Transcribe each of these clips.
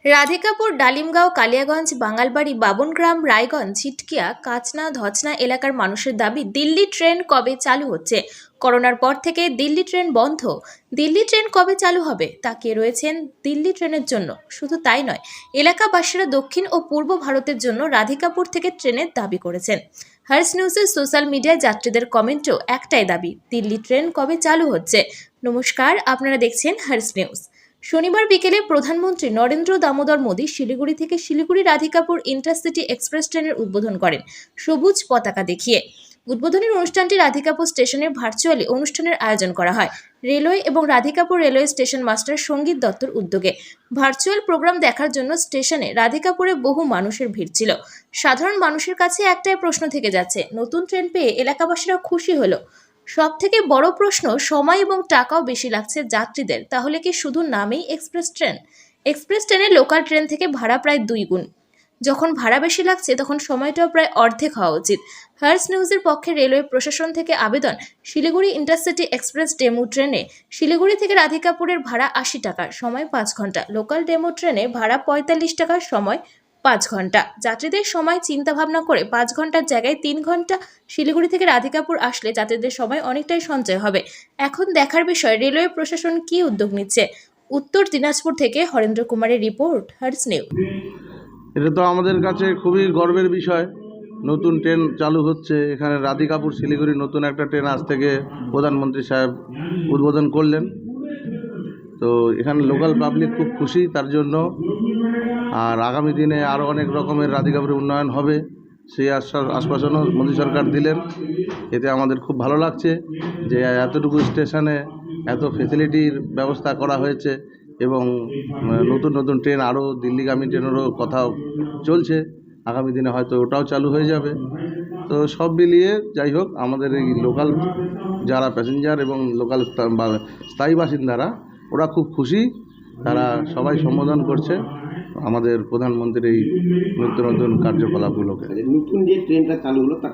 রাধিকাপুর, ডালিমগাঁও, কালিয়াগঞ্জ, বাঙালবাড়ি, বাবনগ্রাম, রায়গঞ্জ, ছিটকিয়া, কাচনা, ধচনা এলাকার মানুষের দাবি দিল্লি ট্রেন কবে চালু হচ্ছে। করোনার পর থেকে দিল্লি ট্রেন বন্ধ। দিল্লি ট্রেন কবে চালু হবে তাকিয়ে রয়েছেন দিল্লি ট্রেনের জন্য। শুধু তাই নয়, এলাকাবাসীরা দক্ষিণ ও পূর্ব ভারতের জন্য রাধিকাপুর থেকে ট্রেনের দাবি করেছেন। হার্স নিউজের সোশ্যাল মিডিয়ায় যাত্রীদের কমেন্টও একটাই দাবি, দিল্লি ট্রেন কবে চালু হচ্ছে। নমস্কার, আপনারা দেখছেন হার্স নিউজ। শনিবার বিকেলে প্রধানমন্ত্রী নরেন্দ্র দামোদর মোদী শিলিগুড়ি থেকে শিলিগুড়ি রাধিকাপুর ইন্টারসিটি এক্সপ্রেস ট্রেনের উদ্বোধন করেন সবুজ পতাকা দেখিয়ে। উদ্বোধনী অনুষ্ঠানটি রাধিকাপুর স্টেশনে ভার্চুয়ালি অনুষ্ঠানের আয়োজন করা হয় রেলওয়ে এবং রাধিকাপুর রেলওয়ে স্টেশন মাস্টার সঙ্গীত দত্তর উদ্যোগে। ভার্চুয়াল প্রোগ্রাম দেখার জন্য স্টেশনে রাধিকাপুরে বহু মানুষের ভিড় ছিল। সাধারণ মানুষের কাছে একটাই প্রশ্ন থেকে যাচ্ছে, নতুন ট্রেন পেয়ে এলাকাবাসীরা খুশি হলো। সব থেকে বড় প্রশ্ন, সময় এবং টাকাও বেশি লাগছে যাত্রীদের, তাহলে কি শুধু নামেই এক্সপ্রেস ট্রেন? এক্সপ্রেস ট্রেনে লোকাল ট্রেন থেকে ভাড়া প্রায় 2 গুণ। যখন ভাড়া বেশি লাগছে তখন সময়টাও প্রায় অর্ধেক হওয়া উচিত। হার্স নিউজের পক্ষে রেলওয়ে প্রশাসন থেকে আবেদন, শিলিগুড়ি ইন্টারসিটি এক্সপ্রেস ডেমু ট্রেনে শিলিগুড়ি থেকে রাধিকাপুরের ভাড়া 80 টাকা, সময় 5 ঘন্টা। লোকাল ডেমু ট্রেনে ভাড়া 45 টাকা, সময় 5 ঘন্টা। যাত্রীদের সময় চিন্তা ভাবনা করে 5 ঘন্টার জায়গায় 3 ঘন্টা শিলিগুড়ি থেকে রাধিকাপুর আসলে যাত্রীদের সময় অনেকটাই সঞ্চয় হবে। এখন দেখার বিষয় রেলওয়ে প্রশাসন কী উদ্যোগ নিচ্ছে। উত্তর দিনাজপুর থেকে হরেন্দ্র কুমারের রিপোর্ট, হার্স নিউজ। এটা তো আমাদের কাছে খুবই গর্বের বিষয়। নতুন ট্রেন চালু হচ্ছে এখানে রাধিকাপুর শিলিগুড়ি, নতুন একটা ট্রেন আজ থেকে প্রধানমন্ত্রী সাহেব উদ্বোধন করলেন। তো এখানে লোকাল পাবলিক খুব খুশি তার জন্য। আর আগামী দিনে আরও অনেক রকমের রাধিকাপুরের উন্নয়ন হবে, সেই আশ্বাসনও মোদী সরকার দিলেন। এতে আমাদের খুব ভালো লাগছে যে এতটুকু স্টেশনে এত ফেসিলিটির ব্যবস্থা করা হয়েছে এবং নতুন নতুন ট্রেন, আরও দিল্লিগামী ট্রেনেরও কথা চলছে। আগামী দিনে হয়তো ওটাও চালু হয়ে যাবে। তো সব মিলিয়ে যাই হোক, আমাদের এই লোকাল যারা প্যাসেঞ্জার এবং লোকাল স্থায়ী বাসিন্দারা ওরা খুব খুশি। তারা সবাই সম্বোধন করছে আমাদের প্রধানমন্ত্রীর এই নিত্য নতুন কার্যকলাপগুলোকে। নতুন যে ট্রেনটা চালু হলো তার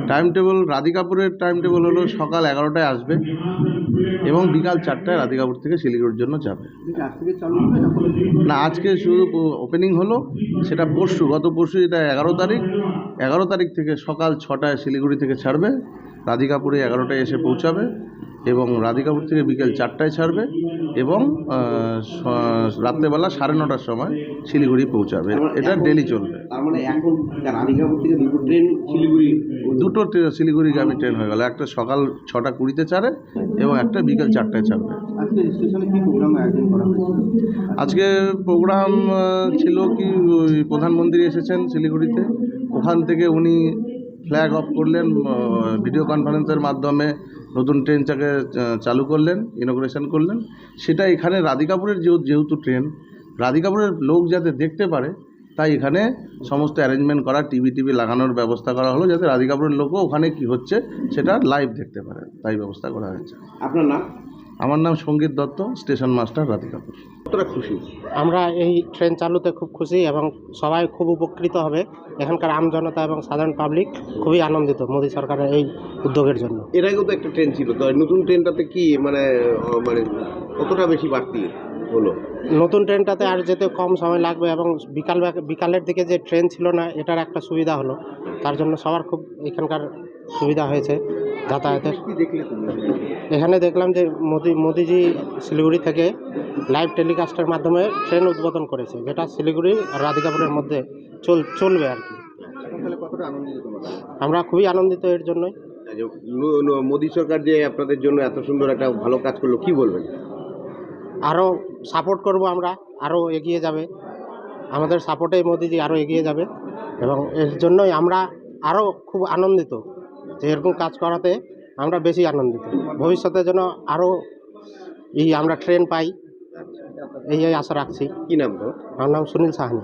টাইম টেবিল রাধিকাপুরের টাইম টেবিল হলো সকাল 11টায় আসবে এবং বিকাল 4টায় রাধিকাপুর থেকে শিলিগুড়ির জন্য যাবে। না, আজকে শুধু ওপেনিং হলো, সেটা গত পরশু, এটা 11 তারিখ থেকে সকাল 6টায় শিলিগুড়ি থেকে ছাড়বে, রাধিকাপুরে 11টায় এসে পৌঁছাবে এবং রাধিকাপুর থেকে বিকেল 4টায় ছাড়বে এবং রাত্রেবেলা 9:30টার সময় শিলিগুড়ি পৌঁছাবে। এটা ডেলি চলবে। তার মানে এখন রাধিকাপুর থেকে দুটো শিলিগুড়িগামী ট্রেন হয়ে গেল। একটা সকাল 6:20 ছাড়ে এবং একটা বিকেল 4টায় ছাড়বে। আজকে প্রোগ্রাম ছিল কি, প্রধানমন্ত্রী এসেছেন শিলিগুড়িতে, ওখান থেকে উনি ফ্ল্যাগ অফ করলেন, ভিডিও কনফারেন্সের মাধ্যমে নতুন ট্রেনটাকে চালু করলেন, ইনগ্রেশন করলেন। সেটা এখানে রাধিকাপুরের যেহেতু ট্রেন, রাধিকাপুরের লোক যাতে দেখতে পারে, তাই এখানে সমস্ত অ্যারেঞ্জমেন্ট করা, টিভি লাগানোর ব্যবস্থা করা হলো, যাতে রাধিকাপুরের লোকও ওখানে কি হচ্ছে সেটা লাইভ দেখতে পারে, তাই ব্যবস্থা করা হয়েছে। আপনার নাম? আমার নাম সঙ্গীত দত্ত, স্টেশন মাস্টার, রাধিকাপুর। কতটা খুশি? আমরা এই ট্রেন চালুতে খুব খুশি এবং সবাই খুব উপকৃত হবে। এখানকার আমজনতা এবং সাধারণ পাবলিক খুবই আনন্দিত মোদী সরকারের এই উদ্যোগের জন্য। এর আগেও তো একটা ট্রেন ছিল, তো নতুন ট্রেনটাতে কি মানে কতটা বেশি বাড়তি হলো? নতুন ট্রেনটাতে আর যেতে কম সময় লাগবে এবং বিকালের দিকে যে ট্রেন ছিল না, এটার একটা সুবিধা হলো। তার জন্য সবার খুব এখানকার সুবিধা হয়েছে যাতায়াতের। কি দেখলে তুমি? এখানে দেখলাম যে মোদিজি শিলিগুড়ি থেকে লাইভ টেলিকাস্টের মাধ্যমে ট্রেন উদ্বোধন করেছে, যেটা শিলিগুড়ি আর রাধিকাপুরের মধ্যে চলবে আর কি। কতটা আনন্দিত তোমরা? আমরা খুবই আনন্দিত এর জন্যই। মোদী সরকার যে আপনাদের জন্য এত সুন্দর একটা ভালো কাজ করলো, কি বলবেন? আরও সাপোর্ট করব আমরা, আরও এগিয়ে যাবে আমাদের সাপোর্টে মোদিজি, আরও এগিয়ে যাবে এবং এর জন্যই আমরা আরও খুব আনন্দিত যে এরকম কাজ করাতে আমরা বেশি আনন্দিত। ভবিষ্যতে যেন আরও আমরা ট্রেন পাই, এই আশা রাখছি। কি নাম তো? আমার নাম সুনীল সাহানি।